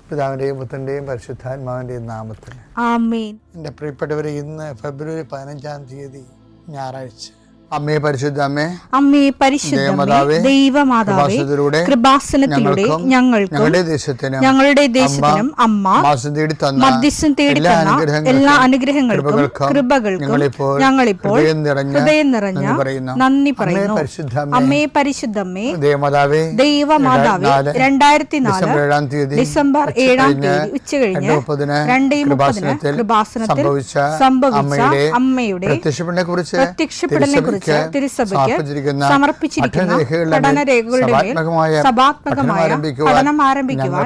പിതാവിൻ്റെയും പുത്രൻ്റെയും പരിശുദ്ധാത്മാവിൻ്റെയും നാമത്തിൽ ആമേൻ. എൻ്റെ പ്രിയപ്പെട്ടവരെ, ഇന്ന് ഫെബ്രുവരി 15 ഞായറാഴ്ച. അമ്മേ പരിശുദ്ധ അമ്മേ, അമ്മേ പരിശുദ്ധമേ, ദൈവമാതാവേ, കൃപാസനത്തിലൂടെ ഞങ്ങൾക്കും ഞങ്ങളുടെ ദേശത്തിനും അമ്മ മധ്യസ്ഥം തേടി തന്ന എല്ലാ അനുഗ്രഹങ്ങൾക്കും കൃപകൾക്കും ഞങ്ങളിപ്പോൾ ഹൃദയം നിറഞ്ഞ നന്ദി പറയുന്നു. അമ്മേ പരിശുദ്ധമേ, ദൈവമാതാവേ, 2004 ഡിസംബർ 7 ഉച്ചകഴിഞ്ഞ് 2:30 കൃപാസനത്തിൽ സംഭവിച്ച അമ്മയുടെ പ്രത്യക്ഷപ്പെടലിനെ കുറിച്ച് തിരുസഭയ്ക്ക് സമർപ്പിച്ചിരിക്കുന്ന പഠനരേഖകളുടെ മേൽ സഭാത്മകമായ പഠനം ആരംഭിക്കുവാൻ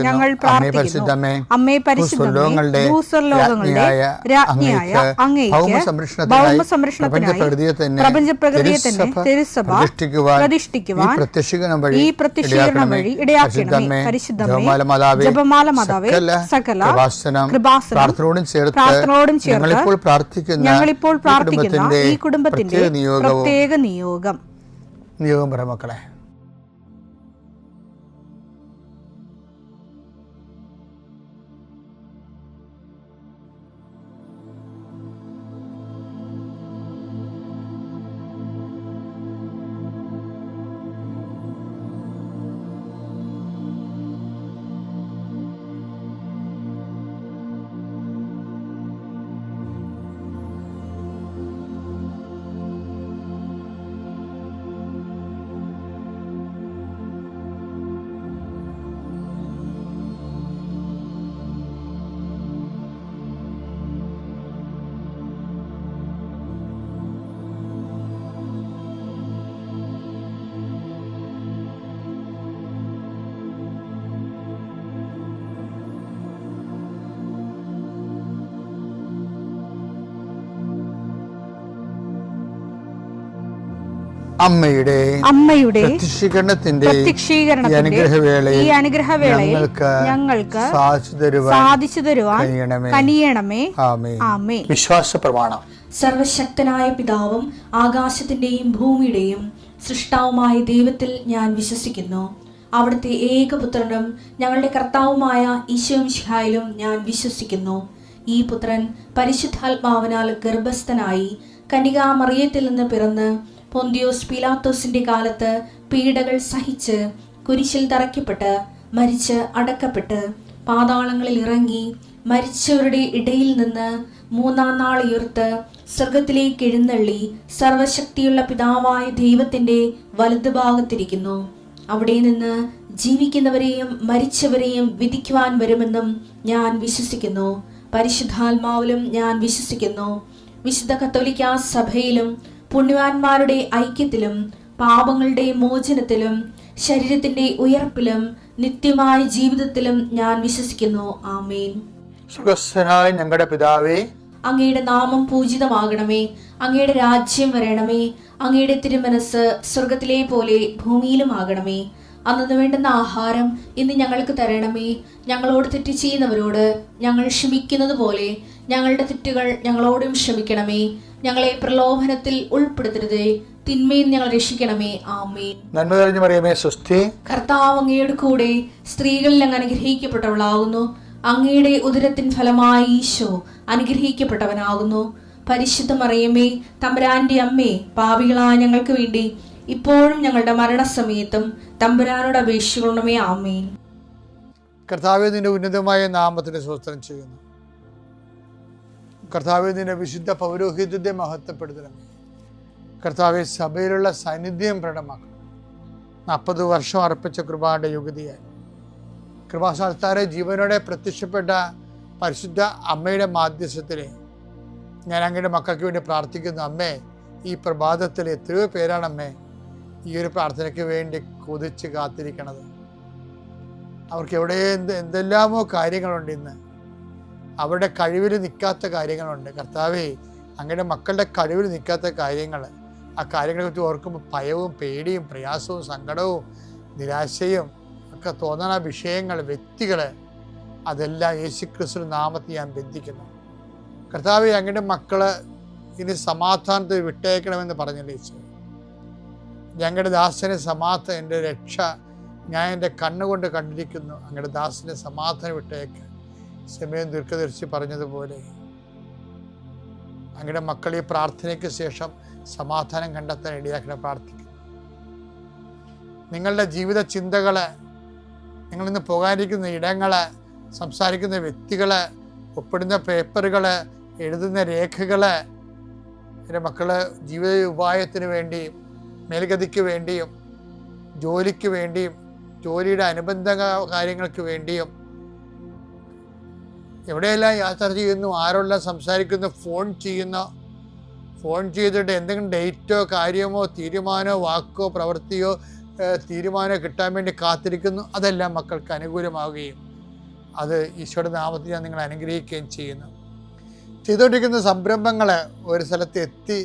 ഞങ്ങൾ പ്രാർത്ഥിക്കുന്നു. അമ്മേ പരിശുദ്ധമേ, ഭൂസ്വർലോകങ്ങളുടെ രാജ്ഞിയായ അങ്ങേയ്ക്ക് ഭൗമസംരക്ഷണത്തിനായി പ്രപഞ്ചപ്രകൃതിയെ തന്നെ തിരുസഭ പ്രതിഷ്ഠിക്കുവാൻ ഈ പ്രത്യക്ഷീകരണം വഴി ഇടയാക്കണമേ. പരിശുദ്ധമേ, ജപമാല മാതാവേ, സകല കൃപാസനം പ്രാർത്ഥനയോടും ചേർത്ത് ഞങ്ങളിപ്പോൾ പ്രാർത്ഥിക്കുന്ന ഈ കുടുംബത്തിന്റെ പ്രത്യേക നിയോഗം പറ മക്കളെ. അമ്മയുടെ പ്രത്യക്ഷീകരണത്തിന്റെ ഈ അനുഗ്രഹവേളയിൽ ഞങ്ങൾക്ക് സാധിച്ചു തരുവാൻ കനിയണമേ. ആമേൻ. വിശ്വാസ പ്രമാണം. സർവശക്തനായ പിതാവും ആകാശത്തിന്റെയും ഭൂമിയുടെയും സൃഷ്ടാവുമായ ദൈവത്തിൽ ഞാൻ വിശ്വസിക്കുന്നു. അവിടുത്തെ ഏകപുത്രനും ഞങ്ങളുടെ കർത്താവുമായ ഈശോമിശിഹായിലും ഞാൻ വിശ്വസിക്കുന്നു. ഈ പുത്രൻ പരിശുദ്ധാത്മാവിനാൽ ഗർഭസ്ഥനായി കന്യകാമറിയത്തിൽ നിന്ന് പിറന്ന് പൊന്തിയോസ് പീലാത്തോസിന്റെ കാലത്ത് പീഡകൾ സഹിച്ച് കുരിശിൽ തറയ്ക്കപ്പെട്ട് മരിച്ച് അടക്കപ്പെട്ട് പാതാളങ്ങളിൽ ഇറങ്ങി മരിച്ചവരുടെ ഇടയിൽ നിന്ന് 3-ാം നാൾ ഉയർത്ത് സ്വർഗത്തിലേക്ക് എഴുന്നള്ളി സർവശക്തിയുള്ള പിതാവായ ദൈവത്തിന്റെ വലതുഭാഗത്തിരിക്കുന്നു. അവിടെ നിന്ന് ജീവിക്കുന്നവരെയും മരിച്ചവരെയും വിധിക്കുവാൻ വരുമെന്നും ഞാൻ വിശ്വസിക്കുന്നു. പരിശുദ്ധാത്മാവിലും ഞാൻ വിശ്വസിക്കുന്നു. വിശുദ്ധ കത്തോലിക്കാ സഭയിലും പുണ്യവാന്മാരുടെ ഐക്യത്തിലും പാപങ്ങളുടെ മോചനത്തിലും ശരീരത്തിന്റെ ഉയർപ്പിലും നിത്യമായ ജീവിതത്തിലും ഞാൻ വിശ്വസിക്കുന്നു. ആമേൻ. സുഖസ്ഥനായ ഞങ്ങളുടെ പിതാവേ, അങ്ങയുടെ നാമം പൂജിതമാകണമേ. അങ്ങയുടെ രാജ്യം വരണമേ. അങ്ങയുടെ തിരുമനസ് സ്വർഗത്തിലെ പോലെ ഭൂമിയിലും ആകണമേ. അന്നു വേണ്ടുന്ന ആഹാരം ഇന്ന് ഞങ്ങൾക്ക് തരണമേ. ഞങ്ങളോട് തെറ്റ് ചെയ്യുന്നവരോട് ഞങ്ങൾ ക്ഷമിക്കുന്നത് പോലെ ഞങ്ങളുടെ തെറ്റുകൾ ഞങ്ങളോടും ക്ഷമിക്കണമേ. ഞങ്ങളെ പ്രലോഭനത്തിൽ ഉൾപ്പെടുത്തരുതേ, തിന്മയിൽ ഞങ്ങൾ രക്ഷിക്കണമേ. ആമേൻ. നന്മ നിറഞ്ഞ മറിയമേ, സ്വസ്തി. കർത്താവ് അങ്ങയുടെ കൂടെ സ്ത്രീകളിൽ അങ്ങ് അനുഗ്രഹിക്കപ്പെട്ടവളാകുന്നു. അങ്ങയുടെ ഉദരത്തിൻ ഫലമായി ഈശോ അനുഗ്രഹിക്കപ്പെട്ടവനാകുന്നു. പരിശുദ്ധ മറിയമേ, തമ്പുരാന്റെ അമ്മേ, പാപികളായ ഞങ്ങൾക്ക് വേണ്ടി ഇപ്പോഴും ഞങ്ങളുടെ മരണസമയത്തും തമ്പുരാനോട് അപേക്ഷിക്കണമേ. ആമേൻ. കർത്താവേ, നിന്റെ ഉന്നതമായ നാമത്തിന് സ്തോത്രം ചെയ്യുന്നു. കർത്താവേ, നിന്റെ വിശുദ്ധ പൗരോഹിത്യത്തെ മഹത്വപ്പെടുത്തണമേ. കർത്താവെ, സഭയിലുള്ള സാന്നിധ്യം പ്രകടമാക്കണം. 40 വർഷം അർപ്പിച്ച കൃപാന്റെ യുഗതിയായി കൃപാസ്ഥാനത്താരെ ജീവനോടെ പ്രത്യക്ഷപ്പെട്ട പരിശുദ്ധ അമ്മയുടെ മാധ്യസ്ഥത്തിലെ ഞാൻ അങ്ങയുടെ മക്കൾക്ക് വേണ്ടി പ്രാർത്ഥിക്കുന്നു. അമ്മേ, ഈ പ്രഭാതത്തിൽ എത്രയോ പേരാണ് അമ്മേ ഈ ഒരു പ്രാർത്ഥനയ്ക്ക് വേണ്ടി കൊതിച്ച് കാത്തിരിക്കണത്. അവർക്ക് എവിടെ എന്തെല്ലാമോ കാര്യങ്ങളുണ്ട്. ഇന്ന് അവരുടെ കഴിവിൽ നിൽക്കാത്ത കാര്യങ്ങളുണ്ട്. കർത്താവേ, അങ്ങയുടെ മക്കളുടെ കഴിവിൽ നിൽക്കാത്ത കാര്യങ്ങൾ, ആ കാര്യങ്ങളെ കുറിച്ച് ഓർക്കുമ്പോൾ ഭയവും പേടിയും പ്രയാസവും സങ്കടവും നിരാശയും ഒക്കെ തോന്നുന്ന വിഷയങ്ങൾ, വ്യക്തികൾ, അതെല്ലാം യേശുക്രിസ്തു നാമത്തിൽ ഞാൻ ബന്ധിക്കുന്നു. കർത്താവേ, അങ്ങയുടെ മക്കള് ഇനി സമാധാനത്തിൽ വിട്ടേക്കണമെന്ന് പറഞ്ഞില്ലേ ഈശോ. ഞങ്ങളുടെ ദാസന് എൻ്റെ രക്ഷ ഞാൻ എൻ്റെ കണ്ണുകൊണ്ട് കണ്ടിരിക്കുന്നു, അങ്ങയുടെ ദാസനെ സമാധാനം വിട്ടേക്ക്. സമയം ദീർഘദർശി പറഞ്ഞതുപോലെ അങ്ങയുടെ മക്കൾ ഈ പ്രാർത്ഥനയ്ക്ക് ശേഷം സമാധാനം കണ്ടെത്താൻ ഇടയാക്കണം പ്രാർത്ഥിക്കുന്നു. നിങ്ങളുടെ ജീവിത ചിന്തകള്, നിങ്ങളിന്ന് പോകാനിരിക്കുന്ന ഇടങ്ങള്, സംസാരിക്കുന്ന വ്യക്തികള്, ഒപ്പിടുന്ന പേപ്പറുകള്, എഴുതുന്ന രേഖകള്, എൻ്റെ മക്കള് ജീവിത ഉപായത്തിന് വേണ്ടിയും മേൽഗതിക്ക് വേണ്ടിയും ജോലിക്ക് വേണ്ടിയും ജോലിയുടെ അനുബന്ധ കാര്യങ്ങൾക്ക് വേണ്ടിയും എവിടെയെല്ലാം യാത്ര ചെയ്യുന്നു, ആരെല്ലാം സംസാരിക്കുന്നു, ഫോൺ ചെയ്തിട്ട് എന്തെങ്കിലും ഡേറ്റോ കാര്യമോ തീരുമാനമോ വാക്കോ പ്രവൃത്തിയോ തീരുമാനമോ കിട്ടാൻ വേണ്ടി കാത്തിരിക്കുന്നു. അതെല്ലാം മക്കൾക്ക് അനുകൂലമാവുകയും അത് ഈശോയുടെ നാമത്തിൽ ഞാൻ നിങ്ങളെ അനുഗ്രഹിക്കുകയും ചെയ്യുന്നു. ചെയ്തുകൊണ്ടിരിക്കുന്ന സംരംഭങ്ങൾ ഒരു സ്ഥലത്ത് എത്തി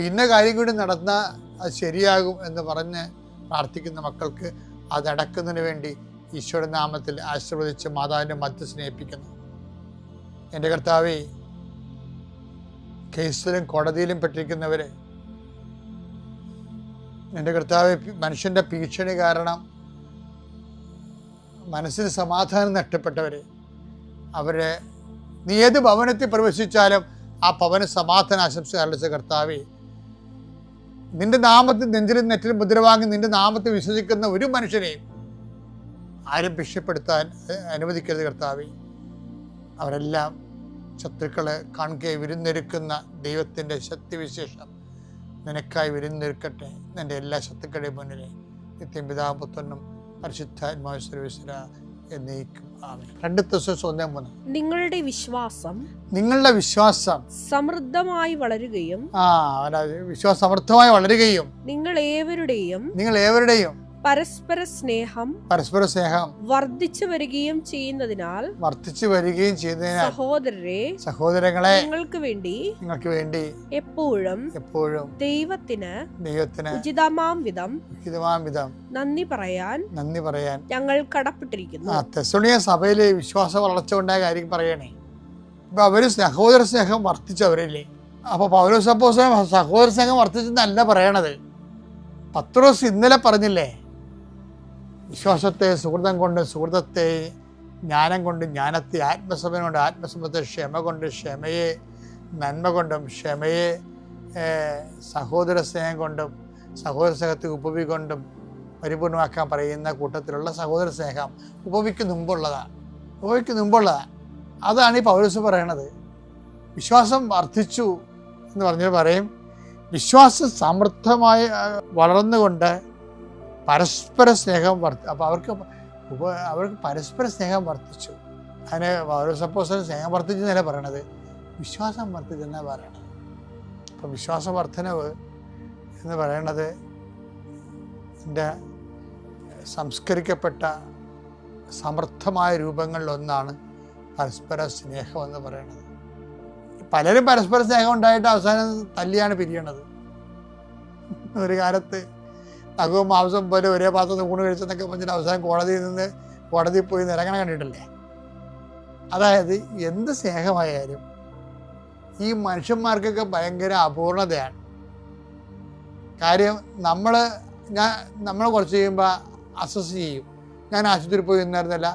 ഇന്ന കാര്യം കൂടി നടന്നാൽ അത് ശരിയാകും എന്ന് പറഞ്ഞ് പ്രാർത്ഥിക്കുന്ന മക്കൾക്ക് അത് നടക്കുന്നതിന് വേണ്ടി ഈശോയുടെ നാമത്തിൽ ആശീർവദിച്ച് മാതാവിൻ്റെ മധ്യസ്ഥനെ ഏൽപ്പിക്കുന്നു. എൻ്റെ കർത്താവേ, കേസിലും കോടതിയിലും പെട്ടിരിക്കുന്നവരെ, എൻ്റെ കർത്താവേ, മനുഷ്യൻ്റെ ഭീഷണി കാരണം മനസ്സിന് സമാധാനം നഷ്ടപ്പെട്ടവരെ, അവരെ നീ ഏത് ഭവനത്തിൽ പ്രവേശിച്ചാലും ആ ഭവന സമാധാന ആശംസ അർപ്പിച്ച കർത്താവേ, നിന്റെ നാമത്തിൽ നെഞ്ചിലും നെറ്റിലും മുദ്ര വാങ്ങി നിന്റെ നാമത്തിൽ വിശ്വസിക്കുന്ന ഒരു മനുഷ്യനെയും ആരും ഭിക്ഷപ്പെടുത്താൻ അനുവദിക്കരുത് കർത്താവേ. അവരെല്ലാം ശത്രുക്കളെ കാണുകയെ വിരുന്നൊരുക്കുന്ന ദൈവത്തിൻ്റെ ശക്തിവിശേഷം നിനക്കായി വിരുന്നൊരുക്കട്ടെ. നിൻ്റെ എല്ലാ ശത്രുക്കളുടെയും മുന്നിലെ നിത്യം പിതാവും പുത്രനും പരിശുദ്ധാത്മാവും സർവ്വേശ്വര എന്നേക്കും ആമേൻ. 2 Thessalonians 1:3. നിങ്ങളുടെ വിശ്വാസം സമൃദ്ധമായി വളരുകയും വിശ്വാസം സമൃദ്ധമായി വളരുകയും നിങ്ങൾ ഏവരുടെയും പരസ്പര സ്നേഹം വർദ്ധിച്ചു വരികയും ചെയ്യുന്നതിനാൽ സഹോദരങ്ങളെ നിങ്ങൾക്ക് വേണ്ടി എപ്പോഴും ദൈവത്തിന് ഉചിതമാം വിധം നന്ദി പറയാൻ ഞങ്ങൾ കടപ്പെട്ടിരിക്കുന്നു. തെസ്സലോനിക്ക സഭയിലെ വിശ്വാസ വളർച്ച ഉണ്ടായ കാര്യം പറയണേ. ഇപ്പൊ അവര് സഹോദര സ്നേഹം വർദ്ധിച്ചവരല്ലേ. അപ്പൊ പൗലോസ് അപ്പോസ്തലൻ സഹോദര സ്നേഹം വർദ്ധിച്ചെന്നല്ല പറയണത്. പത്രോസ് ഇന്നലെ പറഞ്ഞില്ലേ, വിശ്വാസത്തെ സുഹൃതം കൊണ്ട് സുഹൃതത്തെ, ജ്ഞാനം കൊണ്ട് ജ്ഞാനത്തെ, ആത്മസമയം കൊണ്ട് ആത്മസമയത്തെ, ക്ഷമ കൊണ്ട് ക്ഷമയെ, നന്മ കൊണ്ടും ക്ഷമയെ, സഹോദര സ്നേഹം കൊണ്ടും സഹോദര സ്നേഹത്തെ ഉപവി കൊണ്ടും പരിപൂർണമാക്കാൻ പറയുന്ന കൂട്ടത്തിലുള്ള സഹോദര സ്നേഹം ഉപവിക്ക് മുമ്പുള്ളതാണ്. അതാണ് ഈ പൗലോസ് പറയണത്. വിശ്വാസം വർദ്ധിച്ചു എന്ന് പറഞ്ഞാൽ പറയും, വിശ്വാസം സമൃദ്ധമായി വളർന്നുകൊണ്ട് പരസ്പര സ്നേഹം അപ്പോൾ അവർക്ക് പരസ്പര സ്നേഹം വർദ്ധിച്ചു. അതിന് പൗലോസ് അപ്പോസ്തലൻ സ്നേഹം വർദ്ധിച്ചെന്നല്ല പറയണത്, വിശ്വാസം വർദ്ധിച്ചെന്നാണ് പറയണത്. അപ്പം വിശ്വാസ വർധനവ് എന്ന് പറയണത് എൻ്റെ സംസ്കരിക്കപ്പെട്ട സമൃദ്ധമായ രൂപങ്ങളിലൊന്നാണ് പരസ്പര സ്നേഹം എന്ന് പറയുന്നത്. പലരും പരസ്പര സ്നേഹം ഉണ്ടായിട്ട് അവസാനം തല്ലിയാണ് പിരിയണത്. ഒരു കാലത്ത് നഖവും മാംസം പോലെ ഒരേ പാത്രത്തിൽ ഊണ് കഴിച്ചെന്നൊക്കെ പറഞ്ഞിട്ട് അവസാനം കോടതിയിൽ പോയി നിരങ്ങണ കണ്ടിട്ടില്ലേ. അതായത് എന്ത് സ്നേഹമായാലും ഈ മനുഷ്യന്മാർക്കൊക്കെ ഭയങ്കര അപൂർണതയാണ്. കാര്യം നമ്മൾ കുറച്ച് കഴിയുമ്പോൾ അസസ് ചെയ്യും. ഞാൻ ആശുപത്രിയിൽ പോയി നിന്നായിരുന്നല്ല,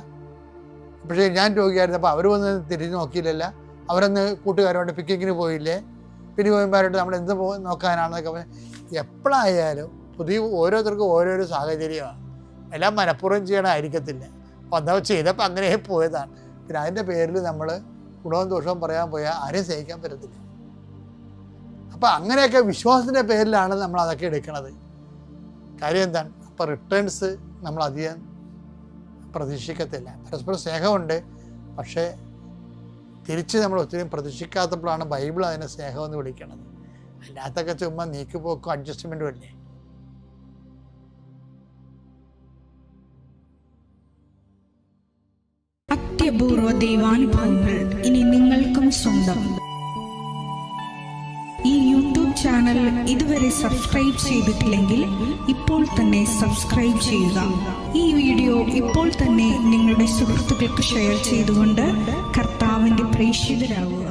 പക്ഷേ ഞാൻ രോഗിയായിരുന്നപ്പോൾ അവർ വന്ന് തിരിഞ്ഞ് നോക്കിയില്ലല്ല, അവരൊന്ന് കൂട്ടുകാരോട് പിക്കിങ്ങിന് പോയില്ലേ, പിന്നെ പോയമാരോട്ട് നമ്മൾ എന്ത് നോക്കാനാണെന്നൊക്കെ പറഞ്ഞ് എപ്പോഴായാലും ഓരോരുത്തർക്കും ഓരോരോ സാഹചര്യമാണ്. എല്ലാം മനഃപൂർവ്വം ചെയ്യണമായിരിക്കത്തില്ല. അപ്പോൾ എന്താ ചെയ്തപ്പോൾ അങ്ങനെ പോയതാണ്. പിന്നെ അതിൻ്റെ പേരിൽ നമ്മൾ ഗുണവും ദോഷവും പറയാൻ പോയാൽ ആരെയും സഹിക്കാൻ പറ്റത്തില്ല. അപ്പം അങ്ങനെയൊക്കെ വിശ്വാസത്തിൻ്റെ പേരിലാണ് നമ്മൾ അതൊക്കെ എടുക്കുന്നത്. കാര്യം എന്താണ്? അപ്പോൾ റിട്ടേൺസ് നമ്മൾ അധികം പ്രതീക്ഷിക്കത്തില്ല. പരസ്പരം സ്നേഹമുണ്ട്, പക്ഷേ തിരിച്ച് നമ്മൾ ഒത്തിരി പ്രതീക്ഷിക്കാത്തപ്പോഴാണ് ബൈബിൾ അതിനെ സ്നേഹമെന്ന് വിളിക്കുന്നത്. അല്ലാത്തൊക്കെ ചുമ്മാ നീക്കുപോക്കും അഡ്ജസ്റ്റ്മെൻറ്റും അല്ലേ. അത്യപൂർവ ദൈവാനുഭവങ്ങൾ ഇനി നിങ്ങൾക്കും സ്വന്തം. ഈ യൂട്യൂബ് ചാനൽ ഇതുവരെ സബ്സ്ക്രൈബ് ചെയ്തിട്ടില്ലെങ്കിൽ ഇപ്പോൾ തന്നെ സബ്സ്ക്രൈബ് ചെയ്യുക. ഈ വീഡിയോ ഇപ്പോൾ തന്നെ നിങ്ങളുടെ സുഹൃത്തുക്കൾക്ക് ഷെയർ ചെയ്തുകൊണ്ട് കർത്താവിന്റെ പ്രേക്ഷിതരാകുക.